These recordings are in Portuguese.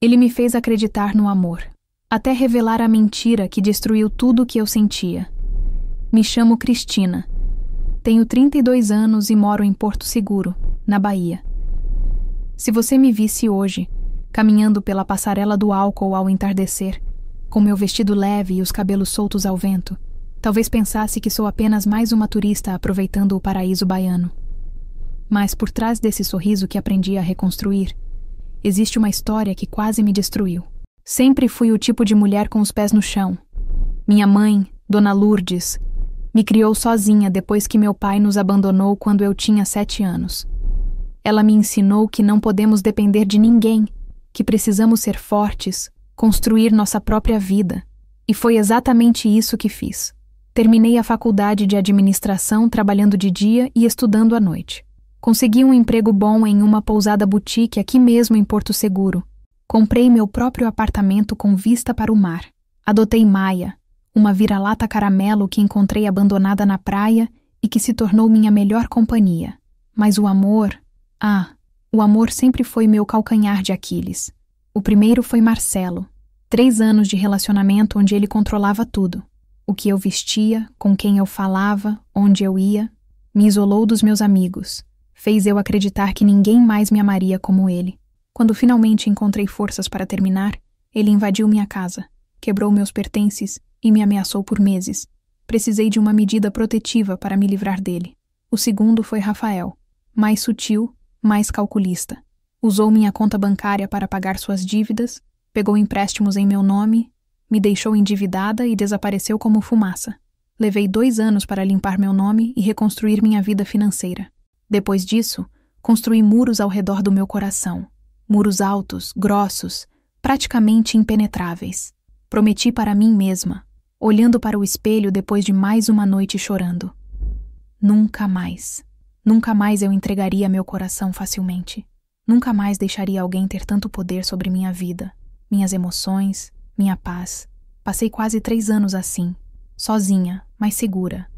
Ele me fez acreditar no amor, até revelar a mentira que destruiu tudo o que eu sentia. Me chamo Cristina. Tenho 32 anos e moro em Porto Seguro, na Bahia. Se você me visse hoje, caminhando pela passarela do álcool ao entardecer, com meu vestido leve e os cabelos soltos ao vento, talvez pensasse que sou apenas mais uma turista aproveitando o paraíso baiano. Mas por trás desse sorriso que aprendi a reconstruir, existe uma história que quase me destruiu. Sempre fui o tipo de mulher com os pés no chão. Minha mãe, Dona Lourdes, me criou sozinha depois que meu pai nos abandonou quando eu tinha 7 anos. Ela me ensinou que não podemos depender de ninguém, que precisamos ser fortes, construir nossa própria vida. E foi exatamente isso que fiz. Terminei a faculdade de administração trabalhando de dia e estudando à noite. Consegui um emprego bom em uma pousada boutique aqui mesmo em Porto Seguro. Comprei meu próprio apartamento com vista para o mar. Adotei Maia, uma vira-lata caramelo que encontrei abandonada na praia e que se tornou minha melhor companhia. Mas o amor sempre foi meu calcanhar de Aquiles. O primeiro foi Marcelo. 3 anos de relacionamento onde ele controlava tudo. O que eu vestia, com quem eu falava, onde eu ia. Me isolou dos meus amigos. Fez eu acreditar que ninguém mais me amaria como ele. Quando finalmente encontrei forças para terminar, ele invadiu minha casa, quebrou meus pertences e me ameaçou por meses. Precisei de uma medida protetiva para me livrar dele. O segundo foi Rafael, mais sutil, mais calculista. Usou minha conta bancária para pagar suas dívidas, pegou empréstimos em meu nome, me deixou endividada e desapareceu como fumaça. Levei 2 anos para limpar meu nome e reconstruir minha vida financeira. Depois disso, construí muros ao redor do meu coração. Muros altos, grossos, praticamente impenetráveis. Prometi para mim mesma, olhando para o espelho depois de mais uma noite chorando. Nunca mais eu entregaria meu coração facilmente. Nunca mais deixaria alguém ter tanto poder sobre minha vida, minhas emoções, minha paz. Passei quase 3 anos assim, sozinha, mas segura,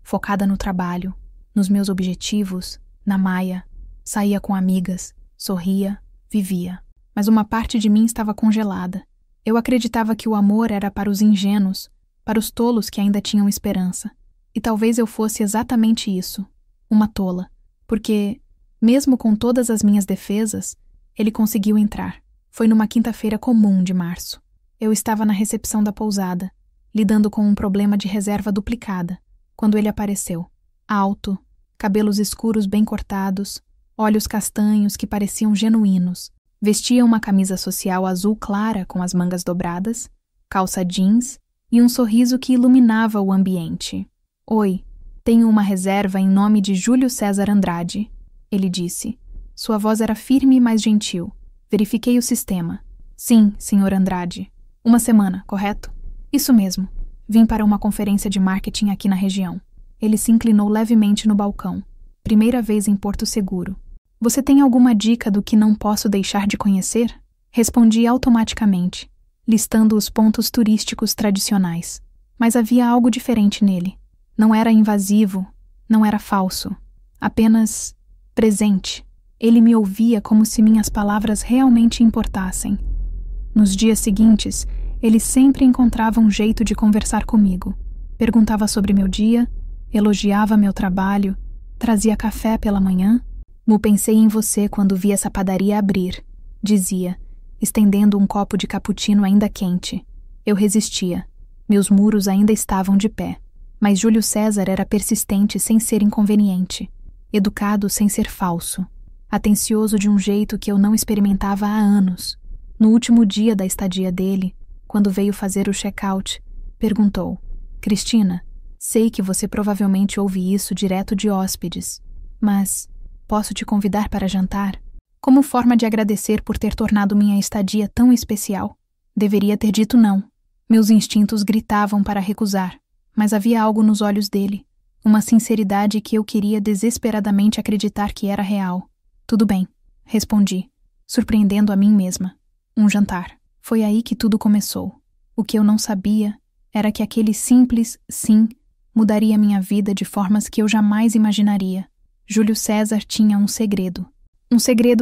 focada no trabalho, nos meus objetivos, na Maia. Saía com amigas, sorria, vivia. Mas uma parte de mim estava congelada. Eu acreditava que o amor era para os ingênuos, para os tolos que ainda tinham esperança. E talvez eu fosse exatamente isso, uma tola, porque, mesmo com todas as minhas defesas, ele conseguiu entrar. Foi numa quinta-feira comum de março. Eu estava na recepção da pousada, lidando com um problema de reserva duplicada, quando ele apareceu. Alto, cabelos escuros bem cortados, olhos castanhos que pareciam genuínos. Vestia uma camisa social azul clara com as mangas dobradas, calça jeans e um sorriso que iluminava o ambiente. Oi, tenho uma reserva em nome de Júlio César Andrade, ele disse. Sua voz era firme, mas gentil. Verifiquei o sistema. Sim, senhor Andrade. 1 semana, correto? Isso mesmo. Vim para uma conferência de marketing aqui na região. Ele se inclinou levemente no balcão. Primeira vez em Porto Seguro. Você tem alguma dica do que não posso deixar de conhecer? Respondi automaticamente, listando os pontos turísticos tradicionais. Mas havia algo diferente nele. Não era invasivo, não era falso. Apenas presente. Ele me ouvia como se minhas palavras realmente importassem. Nos dias seguintes, ele sempre encontrava um jeito de conversar comigo. Perguntava sobre meu dia, elogiava meu trabalho, trazia café pela manhã. Pensei em você quando vi essa padaria abrir, dizia, estendendo um copo de cappuccino ainda quente. Eu resistia. Meus muros ainda estavam de pé. Mas Júlio César era persistente sem ser inconveniente, educado sem ser falso, atencioso de um jeito que eu não experimentava há anos. No último dia da estadia dele, quando veio fazer o check-out, perguntou: Cristina, sei que você provavelmente ouve isso direto de hóspedes, mas posso te convidar para jantar? Como forma de agradecer por ter tornado minha estadia tão especial. Deveria ter dito não. Meus instintos gritavam para recusar, mas havia algo nos olhos dele, uma sinceridade que eu queria desesperadamente acreditar que era real. Tudo bem, respondi, surpreendendo a mim mesma. Um jantar. Foi aí que tudo começou. O que eu não sabia era que aquele simples sim mudaria minha vida de formas que eu jamais imaginaria. Júlio César tinha um segredo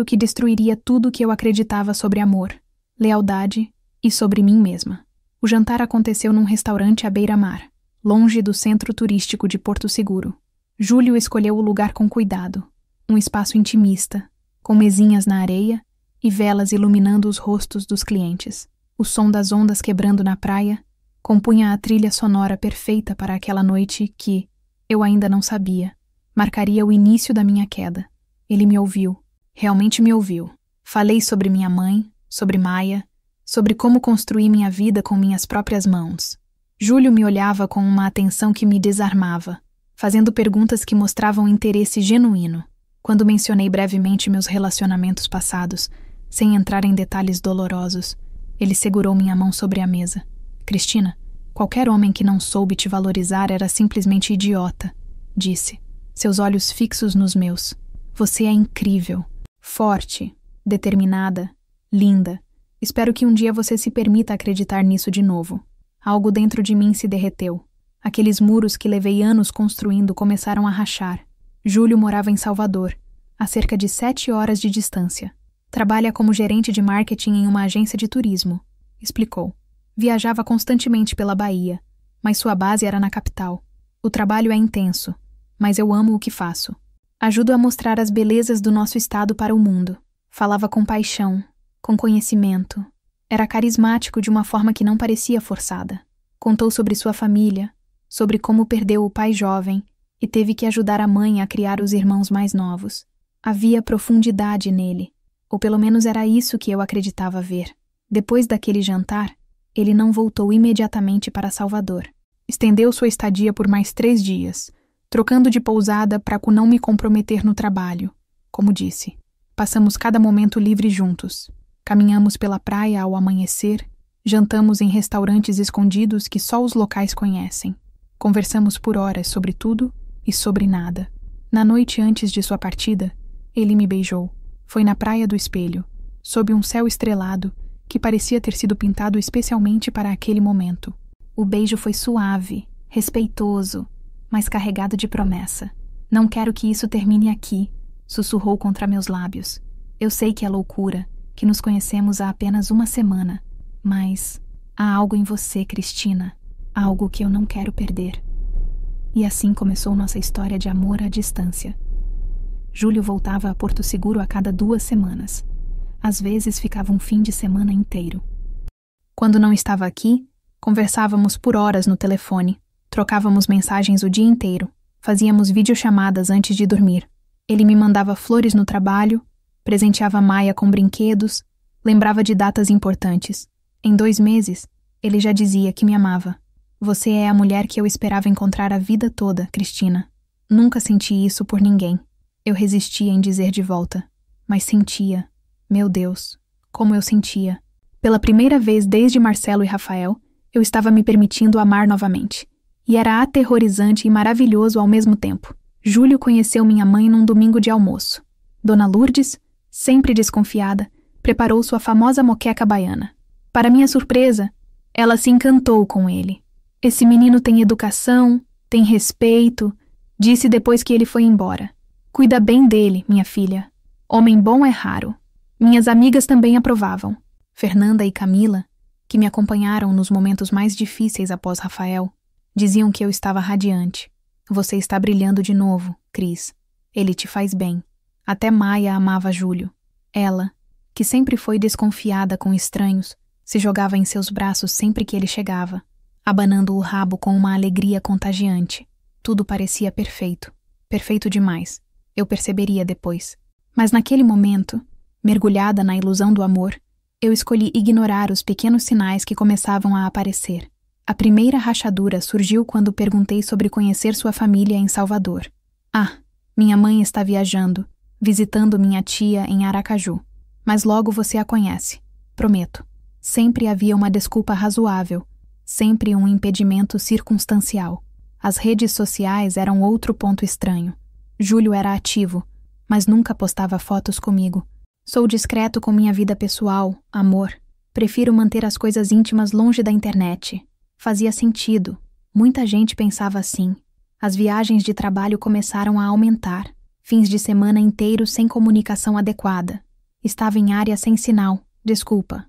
que destruiria tudo que eu acreditava sobre amor. lealdade e sobre mim mesma. O jantar aconteceu num restaurante à beira-mar, longe do centro turístico de Porto Seguro. Júlio escolheu o lugar com cuidado, um espaço intimista, com mesinhas na areia e velas iluminando os rostos dos clientes. O som das ondas quebrando na praia compunha a trilha sonora perfeita para aquela noite que, eu ainda não sabia, marcaria o início da minha queda. Ele me ouviu, realmente me ouviu. Falei sobre minha mãe, sobre Maia, sobre como construir minha vida com minhas próprias mãos. Júlio me olhava com uma atenção que me desarmava, fazendo perguntas que mostravam interesse genuíno. Quando mencionei brevemente meus relacionamentos passados, sem entrar em detalhes dolorosos, ele segurou minha mão sobre a mesa. Cristina, qualquer homem que não soube te valorizar era simplesmente idiota, disse, seus olhos fixos nos meus. Você é incrível, forte, determinada, linda. Espero que um dia você se permita acreditar nisso de novo. Algo dentro de mim se derreteu. Aqueles muros que levei anos construindo começaram a rachar. Júlio morava em Salvador, a cerca de 7 horas de distância. Trabalha como gerente de marketing em uma agência de turismo, explicou. Viajava constantemente pela Bahia, mas sua base era na capital. O trabalho é intenso, mas eu amo o que faço. Ajudo a mostrar as belezas do nosso estado para o mundo. Falava com paixão, com conhecimento. Era carismático de uma forma que não parecia forçada. Contou sobre sua família, sobre como perdeu o pai jovem e teve que ajudar a mãe a criar os irmãos mais novos. Havia profundidade nele, ou pelo menos era isso que eu acreditava ver. Depois daquele jantar, ele não voltou imediatamente para Salvador. Estendeu sua estadia por mais 3 dias, trocando de pousada para não me comprometer no trabalho. Como disse, passamos cada momento livre juntos. Caminhamos pela praia ao amanhecer, jantamos em restaurantes escondidos que só os locais conhecem. Conversamos por horas sobre tudo e sobre nada. Na noite antes de sua partida, ele me beijou. Foi na Praia do Espelho, sob um céu estrelado que parecia ter sido pintado especialmente para aquele momento. O beijo foi suave, respeitoso, mas carregado de promessa. Não quero que isso termine aqui, sussurrou contra meus lábios. Eu sei que é loucura, que nos conhecemos há apenas 1 semana, mas há algo em você, Cristina, algo que eu não quero perder. E assim começou nossa história de amor à distância. Júlio voltava a Porto Seguro a cada 2 semanas. Às vezes ficava um fim de semana inteiro. Quando não estava aqui, conversávamos por horas no telefone, trocávamos mensagens o dia inteiro, fazíamos videochamadas antes de dormir. Ele me mandava flores no trabalho, presenteava Maia com brinquedos, lembrava de datas importantes. Em 2 meses, ele já dizia que me amava. Você é a mulher que eu esperava encontrar a vida toda, Cristina. Nunca senti isso por ninguém. Eu resistia em dizer de volta, mas sentia. Meu Deus, como eu sentia. Pela primeira vez desde Marcelo e Rafael, eu estava me permitindo amar novamente. E era aterrorizante e maravilhoso ao mesmo tempo. Júlio conheceu minha mãe num domingo de almoço. Dona Lourdes, sempre desconfiada, preparou sua famosa moqueca baiana. Para minha surpresa, ela se encantou com ele. Esse menino tem educação, tem respeito, disse depois que ele foi embora. Cuida bem dele, minha filha. Homem bom é raro. Minhas amigas também aprovavam. Fernanda e Camila, que me acompanharam nos momentos mais difíceis após Rafael, diziam que eu estava radiante. Você está brilhando de novo, Cris. Ele te faz bem. Até Maia amava Júlio. Ela, que sempre foi desconfiada com estranhos, se jogava em seus braços sempre que ele chegava, abanando o rabo com uma alegria contagiante. Tudo parecia perfeito. Perfeito demais. Eu perceberia depois. Mas naquele momento, mergulhada na ilusão do amor, eu escolhi ignorar os pequenos sinais que começavam a aparecer. A primeira rachadura surgiu quando perguntei sobre conhecer sua família em Salvador. Ah, minha mãe está viajando, visitando minha tia em Aracaju. Mas logo você a conhece, prometo. Sempre havia uma desculpa razoável, sempre um impedimento circunstancial. As redes sociais eram outro ponto estranho. Júlio era ativo, mas nunca postava fotos comigo. Sou discreto com minha vida pessoal, amor. Prefiro manter as coisas íntimas longe da internet. Fazia sentido. Muita gente pensava assim. As viagens de trabalho começaram a aumentar. Fins de semana inteiros sem comunicação adequada. Estava em área sem sinal. Desculpa.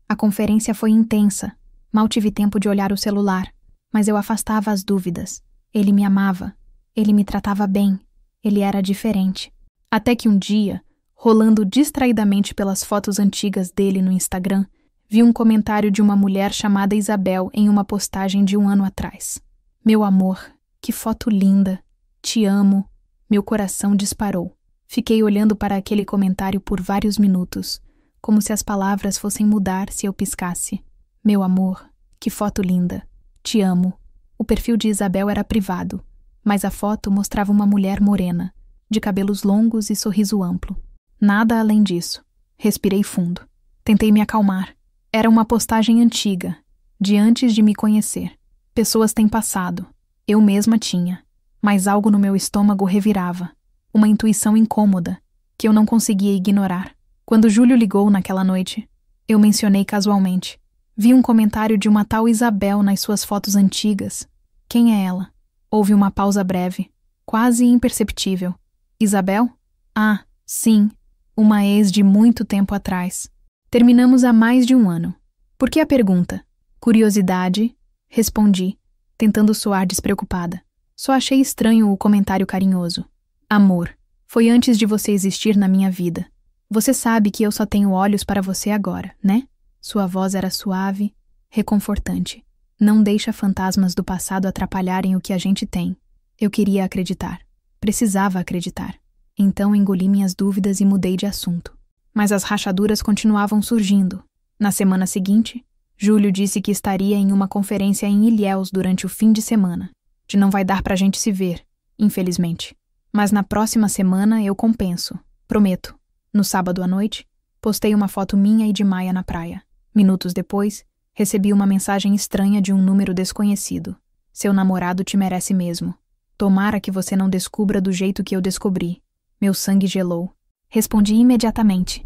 A conferência foi intensa. Mal tive tempo de olhar o celular, mas eu afastava as dúvidas. Ele me amava. Ele me tratava bem. Ele era diferente. Até que um dia, rolando distraidamente pelas fotos antigas dele no Instagram, vi um comentário de uma mulher chamada Isabel em uma postagem de 1 ano atrás. Meu amor, que foto linda. Te amo. Meu coração disparou. Fiquei olhando para aquele comentário por vários minutos, como se as palavras fossem mudar se eu piscasse. Meu amor, que foto linda. Te amo. O perfil de Isabel era privado, mas a foto mostrava uma mulher morena, de cabelos longos e sorriso amplo. Nada além disso. Respirei fundo. Tentei me acalmar. Era uma postagem antiga, de antes de me conhecer. Pessoas têm passado. Eu mesma tinha. Mas algo no meu estômago revirava. Uma intuição incômoda, que eu não conseguia ignorar. Quando Júlio ligou naquela noite, eu mencionei casualmente. Vi um comentário de uma tal Isabel nas suas fotos antigas. Quem é ela? Houve uma pausa breve, quase imperceptível. Isabel? Ah, sim, uma ex de muito tempo atrás. Terminamos há mais de 1 ano. Por que a pergunta? Curiosidade, respondi, tentando soar despreocupada. Só achei estranho o comentário carinhoso. Amor, foi antes de você existir na minha vida. Você sabe que eu só tenho olhos para você agora, né? Sua voz era suave, reconfortante. Não deixa fantasmas do passado atrapalharem o que a gente tem. Eu queria acreditar. Precisava acreditar. Então engoli minhas dúvidas e mudei de assunto. Mas as rachaduras continuavam surgindo. Na semana seguinte, Júlio disse que estaria em uma conferência em Ilhéus durante o fim de semana. De não vai dar pra gente se ver, infelizmente. Mas na próxima semana eu compenso, prometo. No sábado à noite, postei uma foto minha e de Maia na praia. Minutos depois, recebi uma mensagem estranha de um número desconhecido. Seu namorado te merece mesmo. Tomara que você não descubra do jeito que eu descobri. Meu sangue gelou. Respondi imediatamente.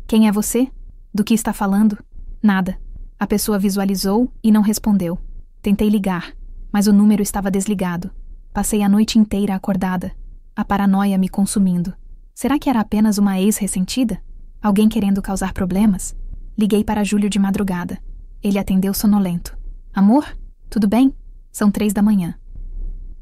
Quem é você? Do que está falando? Nada. A pessoa visualizou e não respondeu. Tentei ligar, mas o número estava desligado. Passei a noite inteira acordada, a paranoia me consumindo. Será que era apenas uma ex ressentida? Alguém querendo causar problemas? Liguei para Júlio de madrugada. Ele atendeu sonolento. Amor? Tudo bem? São 3 da manhã.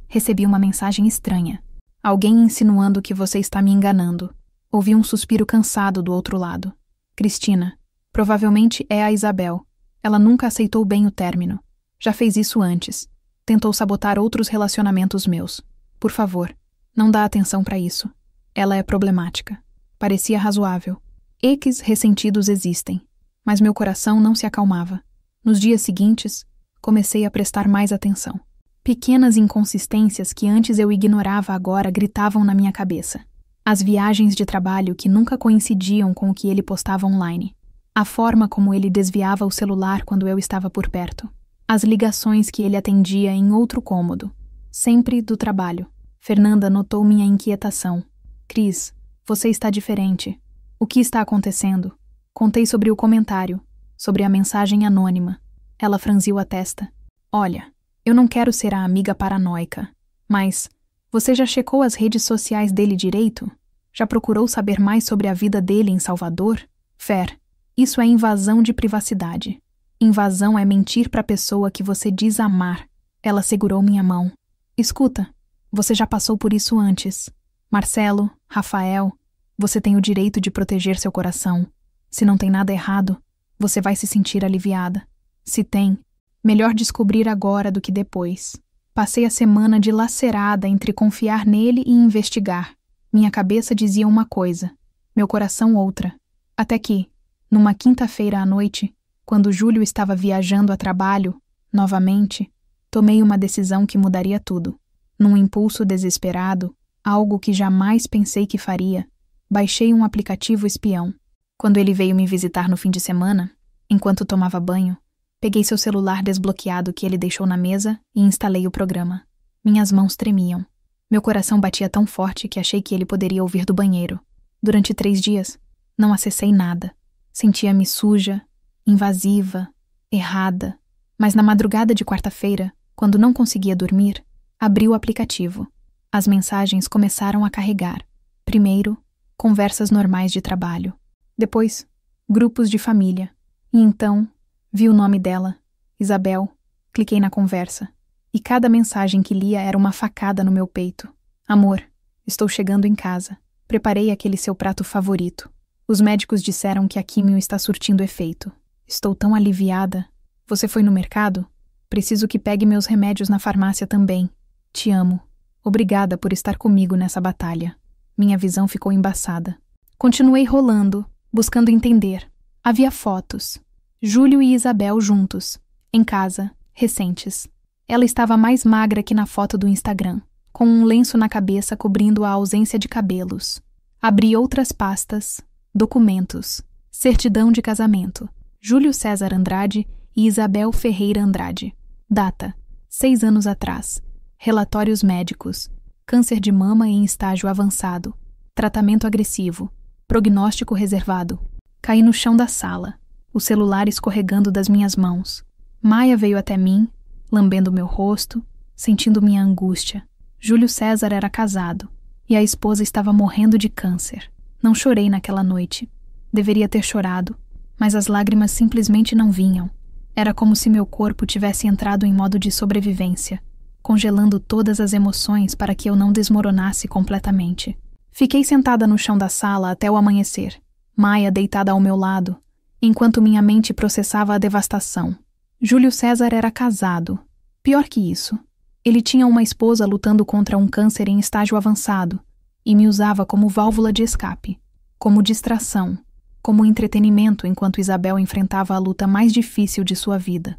Recebi uma mensagem estranha. Alguém insinuando que você está me enganando. Ouvi um suspiro cansado do outro lado. Cristina. Provavelmente é a Isabel. Ela nunca aceitou bem o término. Já fez isso antes. Tentou sabotar outros relacionamentos meus. Por favor, não dá atenção para isso. Ela é problemática. Parecia razoável. Ex ressentidos existem, mas meu coração não se acalmava. Nos dias seguintes, comecei a prestar mais atenção. Pequenas inconsistências que antes eu ignorava agora gritavam na minha cabeça. As viagens de trabalho que nunca coincidiam com o que ele postava online. A forma como ele desviava o celular quando eu estava por perto. As ligações que ele atendia em outro cômodo. Sempre do trabalho. Fernanda notou minha inquietação. Cris, você está diferente. O que está acontecendo? Contei sobre o comentário, sobre a mensagem anônima. Ela franziu a testa. Olha, eu não quero ser a amiga paranoica, mas você já checou as redes sociais dele direito? Já procurou saber mais sobre a vida dele em Salvador? Fer, isso é invasão de privacidade. Invasão é mentir para a pessoa que você diz amar. Ela segurou minha mão. Escuta, você já passou por isso antes. Marcelo, Rafael, você tem o direito de proteger seu coração. Se não tem nada errado, você vai se sentir aliviada. Se tem, melhor descobrir agora do que depois. Passei a semana dilacerada entre confiar nele e investigar. Minha cabeça dizia uma coisa, meu coração outra. Até que, numa quinta-feira à noite, quando Júlio estava viajando a trabalho, novamente, tomei uma decisão que mudaria tudo. Num impulso desesperado, algo que jamais pensei que faria, baixei um aplicativo espião. Quando ele veio me visitar no fim de semana, enquanto tomava banho, peguei seu celular desbloqueado que ele deixou na mesa e instalei o programa. Minhas mãos tremiam. Meu coração batia tão forte que achei que ele poderia ouvir do banheiro. Durante 3 dias, não acessei nada. Sentia-me suja, invasiva, errada. Mas na madrugada de quarta-feira, quando não conseguia dormir, abri o aplicativo. As mensagens começaram a carregar. Primeiro, conversas normais de trabalho. Depois, grupos de família, E então, vi o nome dela, Isabel, cliquei na conversa. E cada mensagem que lia era uma facada no meu peito. Amor, estou chegando em casa. Preparei aquele seu prato favorito. Os médicos disseram que a químio está surtindo efeito. Estou tão aliviada. Você foi no mercado? Preciso que pegue meus remédios na farmácia também. Te amo. Obrigada por estar comigo nessa batalha. Minha visão ficou embaçada. Continuei rolando, buscando entender. Havia fotos. Júlio e Isabel juntos, em casa, recentes. Ela estava mais magra que na foto do Instagram, com um lenço na cabeça cobrindo a ausência de cabelos. Abri outras pastas, documentos, certidão de casamento. Júlio César Andrade e Isabel Ferreira Andrade. Data: 6 anos atrás. Relatórios médicos. Câncer de mama em estágio avançado. Tratamento agressivo. Prognóstico reservado. Caí no chão da sala, o celular escorregando das minhas mãos. Maia veio até mim, lambendo meu rosto, sentindo minha angústia. Júlio César era casado, e a esposa estava morrendo de câncer. Não chorei naquela noite. Deveria ter chorado, mas as lágrimas simplesmente não vinham. Era como se meu corpo tivesse entrado em modo de sobrevivência, congelando todas as emoções para que eu não desmoronasse completamente. Fiquei sentada no chão da sala até o amanhecer, Maia deitada ao meu lado, enquanto minha mente processava a devastação. Júlio César era casado. Pior que isso, ele tinha uma esposa lutando contra um câncer em estágio avançado e me usava como válvula de escape, como distração, como entretenimento enquanto Isabel enfrentava a luta mais difícil de sua vida.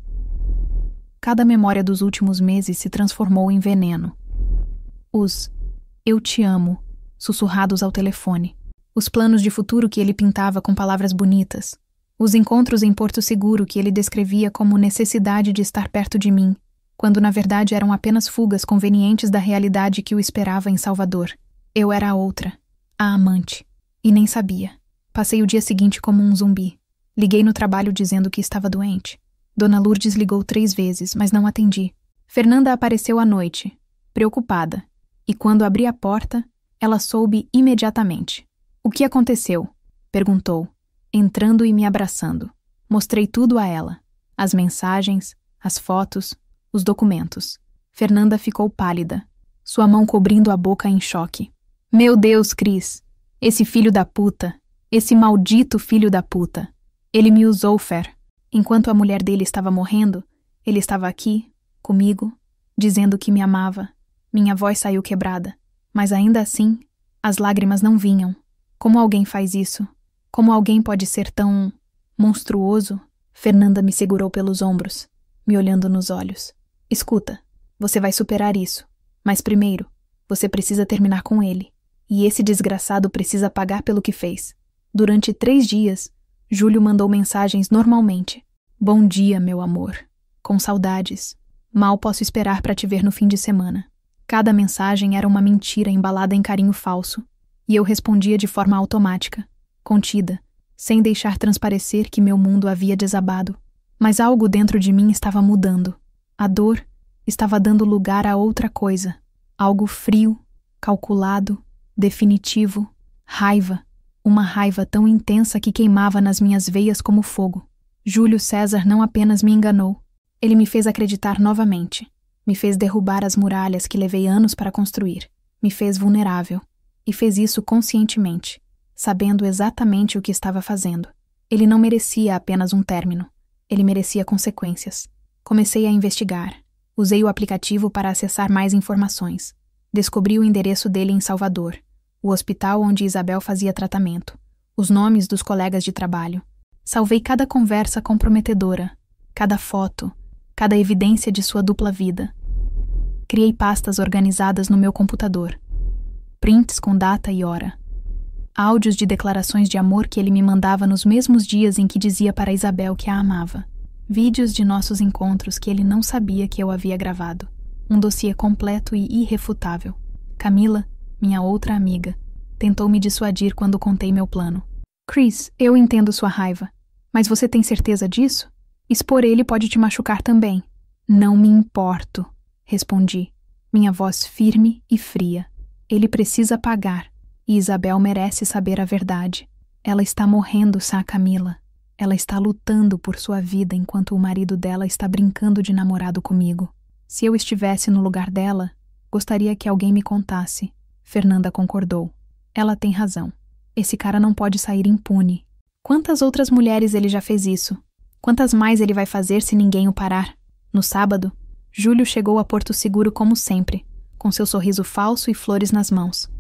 Cada memória dos últimos meses se transformou em veneno. Os "eu te amo" sussurrados ao telefone, os planos de futuro que ele pintava com palavras bonitas, os encontros em Porto Seguro que ele descrevia como necessidade de estar perto de mim, quando na verdade eram apenas fugas convenientes da realidade que o esperava em Salvador. Eu era a outra, a amante, e nem sabia. Passei o dia seguinte como um zumbi. Liguei no trabalho dizendo que estava doente. Dona Lourdes ligou 3 vezes, mas não atendi. Fernanda apareceu à noite, preocupada, e quando abri a porta, ela soube imediatamente. "O que aconteceu?" perguntou, entrando e me abraçando. Mostrei tudo a ela. As mensagens, as fotos, os documentos. Fernanda ficou pálida, sua mão cobrindo a boca em choque. "Meu Deus, Cris! Esse filho da puta! Esse maldito filho da puta! Ele me usou, Fer. Enquanto a mulher dele estava morrendo, ele estava aqui, comigo, dizendo que me amava. Minha voz saiu quebrada. Mas ainda assim, as lágrimas não vinham. Como alguém faz isso? Como alguém pode ser tão monstruoso?" Fernanda me segurou pelos ombros, me olhando nos olhos. "Escuta, você vai superar isso. Mas primeiro, você precisa terminar com ele. E esse desgraçado precisa pagar pelo que fez." Durante 3 dias, Júlio mandou mensagens normalmente. "Bom dia, meu amor. Com saudades. Mal posso esperar para te ver no fim de semana." Cada mensagem era uma mentira embalada em carinho falso, e eu respondia de forma automática, contida, sem deixar transparecer que meu mundo havia desabado. Mas algo dentro de mim estava mudando. A dor estava dando lugar a outra coisa. Algo frio, calculado, definitivo, raiva. Uma raiva tão intensa que queimava nas minhas veias como fogo. Júlio César não apenas me enganou, ele me fez acreditar novamente. Me fez derrubar as muralhas que levei anos para construir. Me fez vulnerável. E fez isso conscientemente, sabendo exatamente o que estava fazendo. Ele não merecia apenas um término. Ele merecia consequências. Comecei a investigar. Usei o aplicativo para acessar mais informações. Descobri o endereço dele em Salvador, o hospital onde Isabel fazia tratamento, os nomes dos colegas de trabalho. Salvei cada conversa comprometedora, cada foto, cada evidência de sua dupla vida. Criei pastas organizadas no meu computador. Prints com data e hora. Áudios de declarações de amor que ele me mandava nos mesmos dias em que dizia para Isabel que a amava. Vídeos de nossos encontros que ele não sabia que eu havia gravado. Um dossiê completo e irrefutável. Camila, minha outra amiga, tentou me dissuadir quando contei meu plano. "Chris, eu entendo sua raiva. Mas você tem certeza disso? Expor ele pode te machucar também." "Não me importo", respondi, minha voz firme e fria. "Ele precisa pagar, e Isabel merece saber a verdade. Ela está morrendo, Sá Camila. Ela está lutando por sua vida enquanto o marido dela está brincando de namorado comigo. Se eu estivesse no lugar dela, gostaria que alguém me contasse. Fernanda concordou. Ela tem razão. Esse cara não pode sair impune. Quantas outras mulheres ele já fez isso? Quantas mais ele vai fazer se ninguém o parar? No sábado, Júlio chegou a Porto Seguro como sempre, com seu sorriso falso e flores nas mãos.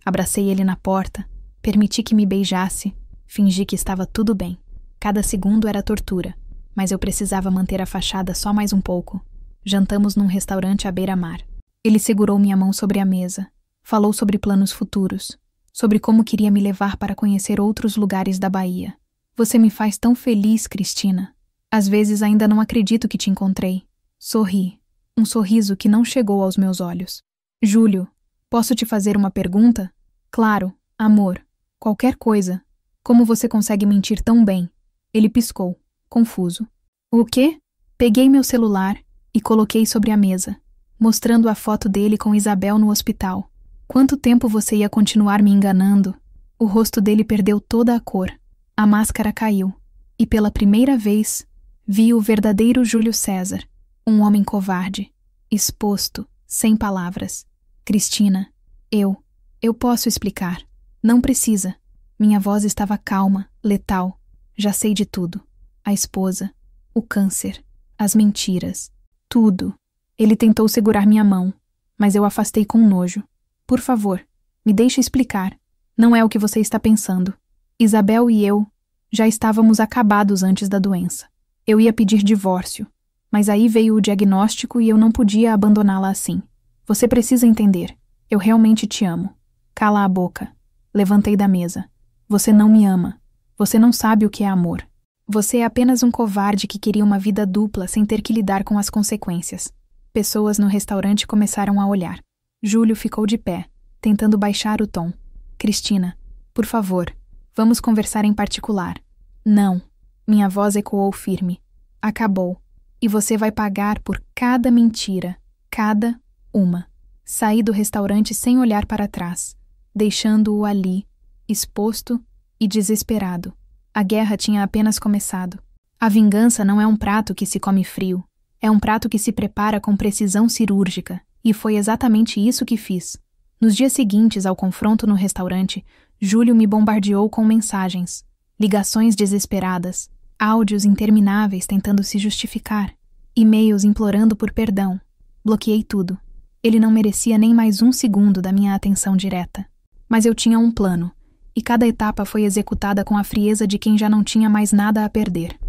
Abracei ele na porta, permiti que me beijasse, fingi que estava tudo bem. Cada segundo era tortura, mas eu precisava manter a fachada só mais um pouco. Jantamos num restaurante à beira-mar. Ele segurou minha mão sobre a mesa, falou sobre planos futuros, sobre como queria me levar para conhecer outros lugares da Bahia. Você me faz tão feliz, Cristina. Às vezes ainda não acredito que te encontrei. Sorri, um sorriso que não chegou aos meus olhos. Júlio, posso te fazer uma pergunta? Claro, amor, qualquer coisa. Como você consegue mentir tão bem? Ele piscou, confuso. O quê? Peguei meu celular e coloquei sobre a mesa, mostrando a foto dele com Isabel no hospital. Quanto tempo você ia continuar me enganando? O rosto dele perdeu toda a cor. A máscara caiu, e pela primeira vez, vi o verdadeiro Júlio César, um homem covarde, exposto, sem palavras. Cristina, eu posso explicar. Não precisa. Minha voz estava calma, letal. Já sei de tudo. A esposa, o câncer, as mentiras, tudo. Ele tentou segurar minha mão, mas eu afastei com nojo. Por favor, me deixe explicar. Não é o que você está pensando. Isabel e eu já estávamos acabados antes da doença. Eu ia pedir divórcio, mas aí veio o diagnóstico e eu não podia abandoná-la assim. Você precisa entender. Eu realmente te amo. Cala a boca. Levantei da mesa. Você não me ama. Você não sabe o que é amor. Você é apenas um covarde que queria uma vida dupla sem ter que lidar com as consequências. Pessoas no restaurante começaram a olhar. Júlio ficou de pé, tentando baixar o tom. Cristina, por favor, vamos conversar em particular. Não. Minha voz ecoou firme. Acabou. E você vai pagar por cada mentira. Cada uma. Saí do restaurante sem olhar para trás, deixando-o ali, exposto e desesperado. A guerra tinha apenas começado. A vingança não é um prato que se come frio. É um prato que se prepara com precisão cirúrgica. E foi exatamente isso que fiz. Nos dias seguintes ao confronto no restaurante, Júlio me bombardeou com mensagens, ligações desesperadas, áudios intermináveis tentando se justificar, e-mails implorando por perdão. Bloqueei tudo. Ele não merecia nem mais um segundo da minha atenção direta. Mas eu tinha um plano, e cada etapa foi executada com a frieza de quem já não tinha mais nada a perder.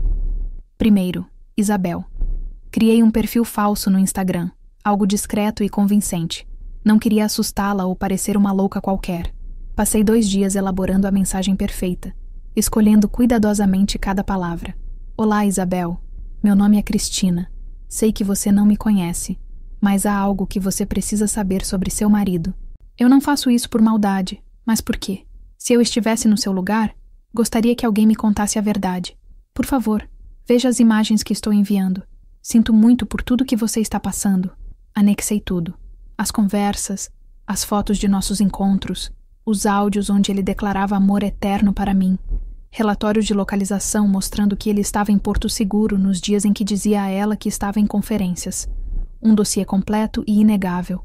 Primeiro, Isabel. Criei um perfil falso no Instagram, algo discreto e convincente. Não queria assustá-la ou parecer uma louca qualquer. Passei 2 dias elaborando a mensagem perfeita, escolhendo cuidadosamente cada palavra. Olá, Isabel. Meu nome é Cristina. Sei que você não me conhece, mas há algo que você precisa saber sobre seu marido. Eu não faço isso por maldade, mas por quê? Se eu estivesse no seu lugar, gostaria que alguém me contasse a verdade. Por favor, veja as imagens que estou enviando. Sinto muito por tudo que você está passando. Anexei tudo. As conversas, as fotos de nossos encontros, os áudios onde ele declarava amor eterno para mim, relatórios de localização mostrando que ele estava em Porto Seguro nos dias em que dizia a ela que estava em conferências. Um dossiê completo e inegável.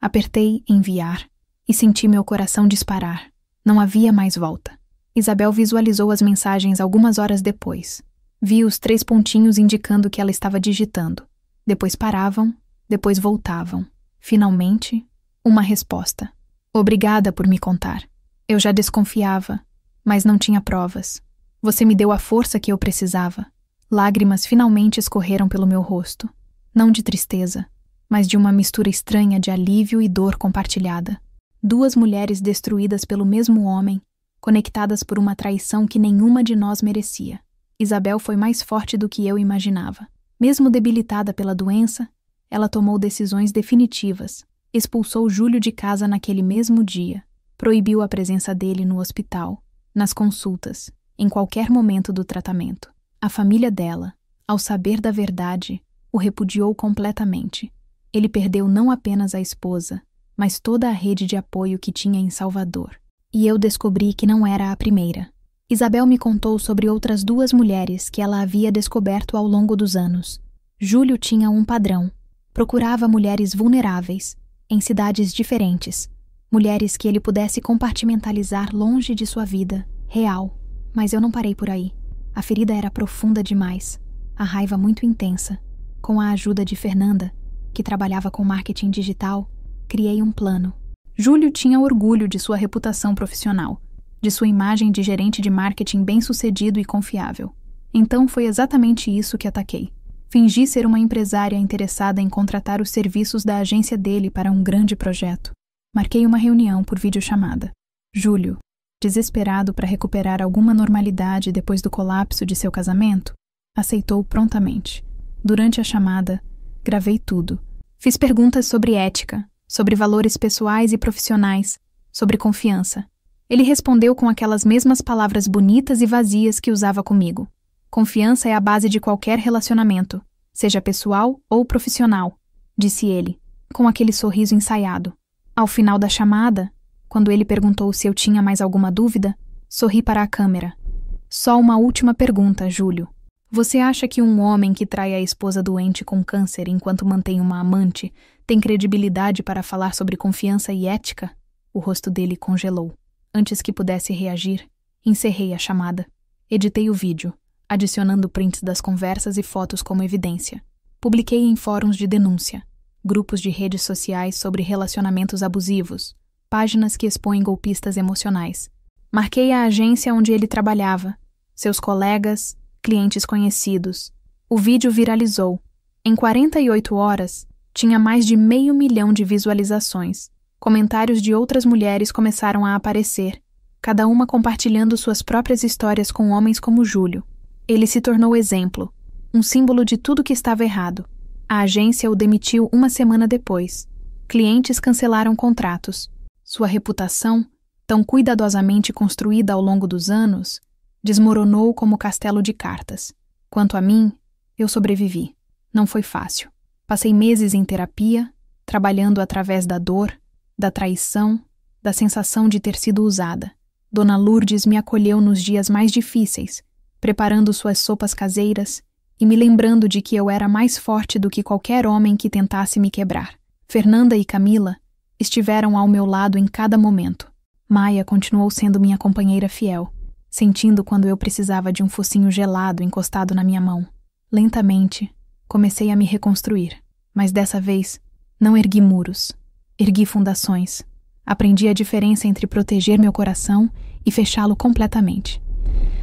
Apertei enviar e senti meu coração disparar. Não havia mais volta. Isabel visualizou as mensagens algumas horas depois. Vi os 3 pontinhos indicando que ela estava digitando. Depois paravam, depois voltavam. Finalmente, uma resposta. Obrigada por me contar. Eu já desconfiava, mas não tinha provas. Você me deu a força que eu precisava. Lágrimas finalmente escorreram pelo meu rosto. Não de tristeza, mas de uma mistura estranha de alívio e dor compartilhada. 2 mulheres destruídas pelo mesmo homem, conectadas por uma traição que nenhuma de nós merecia. Isabel foi mais forte do que eu imaginava. Mesmo debilitada pela doença, ela tomou decisões definitivas. Expulsou Júlio de casa naquele mesmo dia. Proibiu a presença dele no hospital, nas consultas, em qualquer momento do tratamento. A família dela, ao saber da verdade, o repudiou completamente. Ele perdeu não apenas a esposa, mas toda a rede de apoio que tinha em Salvador. E eu descobri que não era a primeira. Isabel me contou sobre outras 2 mulheres que ela havia descoberto ao longo dos anos. Júlio tinha um padrão. Procurava mulheres vulneráveis, em cidades diferentes. Mulheres que ele pudesse compartimentalizar longe de sua vida, real. Mas eu não parei por aí. A ferida era profunda demais. A raiva muito intensa. Com a ajuda de Fernanda, que trabalhava com marketing digital, criei um plano. Júlio tinha orgulho de sua reputação profissional, de sua imagem de gerente de marketing bem-sucedido e confiável. Então foi exatamente isso que ataquei. Fingi ser uma empresária interessada em contratar os serviços da agência dele para um grande projeto. Marquei uma reunião por videochamada. Júlio, desesperado para recuperar alguma normalidade depois do colapso de seu casamento, aceitou prontamente. Durante a chamada, gravei tudo. Fiz perguntas sobre ética, sobre valores pessoais e profissionais, sobre confiança. Ele respondeu com aquelas mesmas palavras bonitas e vazias que usava comigo. Confiança é a base de qualquer relacionamento, seja pessoal ou profissional, disse ele, com aquele sorriso ensaiado. Ao final da chamada, quando ele perguntou se eu tinha mais alguma dúvida, sorri para a câmera. Só uma última pergunta, Júlio. Você acha que um homem que trai a esposa doente com câncer enquanto mantém uma amante tem credibilidade para falar sobre confiança e ética? O rosto dele congelou. Antes que pudesse reagir, encerrei a chamada. Editei o vídeo, adicionando prints das conversas e fotos como evidência. Publiquei em fóruns de denúncia, grupos de redes sociais sobre relacionamentos abusivos, páginas que expõem golpistas emocionais. Marquei a agência onde ele trabalhava, seus colegas, clientes conhecidos. O vídeo viralizou. Em 48 horas, tinha mais de 500 mil de visualizações. Comentários de outras mulheres começaram a aparecer, cada uma compartilhando suas próprias histórias com homens como Júlio. Ele se tornou exemplo, um símbolo de tudo que estava errado. A agência o demitiu uma semana depois. Clientes cancelaram contratos. Sua reputação, tão cuidadosamente construída ao longo dos anos, desmoronou como castelo de cartas. Quanto a mim, eu sobrevivi. Não foi fácil. Passei meses em terapia, trabalhando através da dor, da traição, da sensação de ter sido usada. Dona Lourdes me acolheu nos dias mais difíceis, preparando suas sopas caseiras e me lembrando de que eu era mais forte do que qualquer homem que tentasse me quebrar. Fernanda e Camila estiveram ao meu lado em cada momento. Maia continuou sendo minha companheira fiel, sentindo quando eu precisava de um focinho gelado encostado na minha mão. Lentamente, comecei a me reconstruir, mas dessa vez não ergui muros, ergui fundações. Aprendi a diferença entre proteger meu coração e fechá-lo completamente.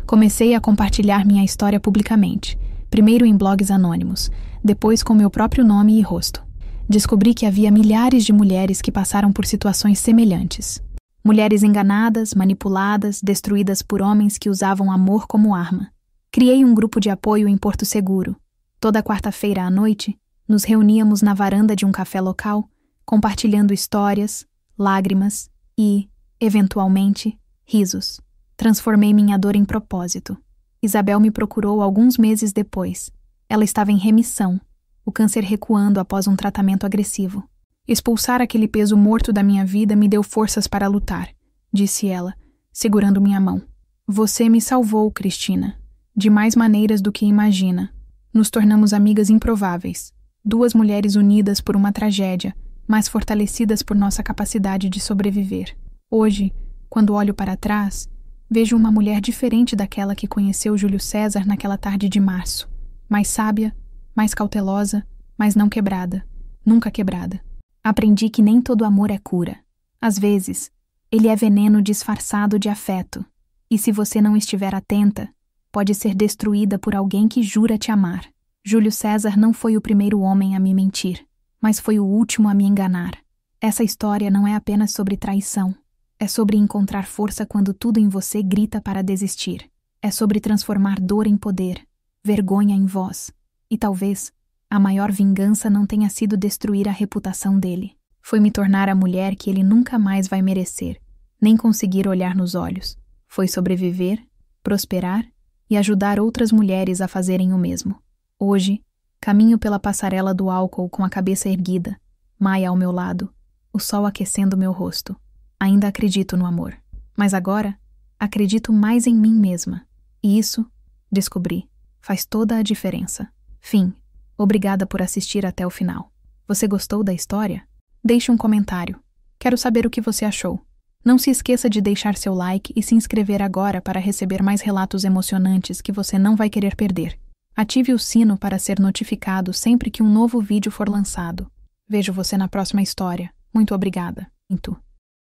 Comecei a compartilhar minha história publicamente, primeiro em blogs anônimos, depois com meu próprio nome e rosto. Descobri que havia milhares de mulheres que passaram por situações semelhantes. Mulheres enganadas, manipuladas, destruídas por homens que usavam amor como arma. Criei um grupo de apoio em Porto Seguro. Toda quarta-feira à noite, nos reuníamos na varanda de um café local, compartilhando histórias, lágrimas e, eventualmente, risos. Transformei minha dor em propósito. Isabel me procurou alguns meses depois. Ela estava em remissão, o câncer recuando após um tratamento agressivo. Expulsar aquele peso morto da minha vida me deu forças para lutar, disse ela, segurando minha mão. Você me salvou, Cristina, de mais maneiras do que imagina. Nos tornamos amigas improváveis, 2 mulheres unidas por uma tragédia, mas fortalecidas por nossa capacidade de sobreviver. Hoje, quando olho para trás, vejo uma mulher diferente daquela que conheceu Júlio César naquela tarde de março. Mais sábia, mais cautelosa, mas não quebrada. Nunca quebrada. Aprendi que nem todo amor é cura. Às vezes, ele é veneno disfarçado de afeto. E se você não estiver atenta, pode ser destruída por alguém que jura te amar. Júlio César não foi o primeiro homem a me mentir, mas foi o último a me enganar. Essa história não é apenas sobre traição. É sobre encontrar força quando tudo em você grita para desistir. É sobre transformar dor em poder, vergonha em voz. E talvez a maior vingança não tenha sido destruir a reputação dele. Foi me tornar a mulher que ele nunca mais vai merecer, nem conseguir olhar nos olhos. Foi sobreviver, prosperar e ajudar outras mulheres a fazerem o mesmo. Hoje, caminho pela passarela do álcool com a cabeça erguida, Maia ao meu lado, o sol aquecendo meu rosto. Ainda acredito no amor. Mas agora, Acredito mais em mim mesma. E isso, descobri, faz toda a diferença. Fim. Obrigada por assistir até o final. Você gostou da história? Deixe um comentário. Quero saber o que você achou. Não se esqueça de deixar seu like e se inscrever agora para receber mais relatos emocionantes que você não vai querer perder. Ative o sino para ser notificado sempre que um novo vídeo for lançado. Vejo você na próxima história. Muito obrigada.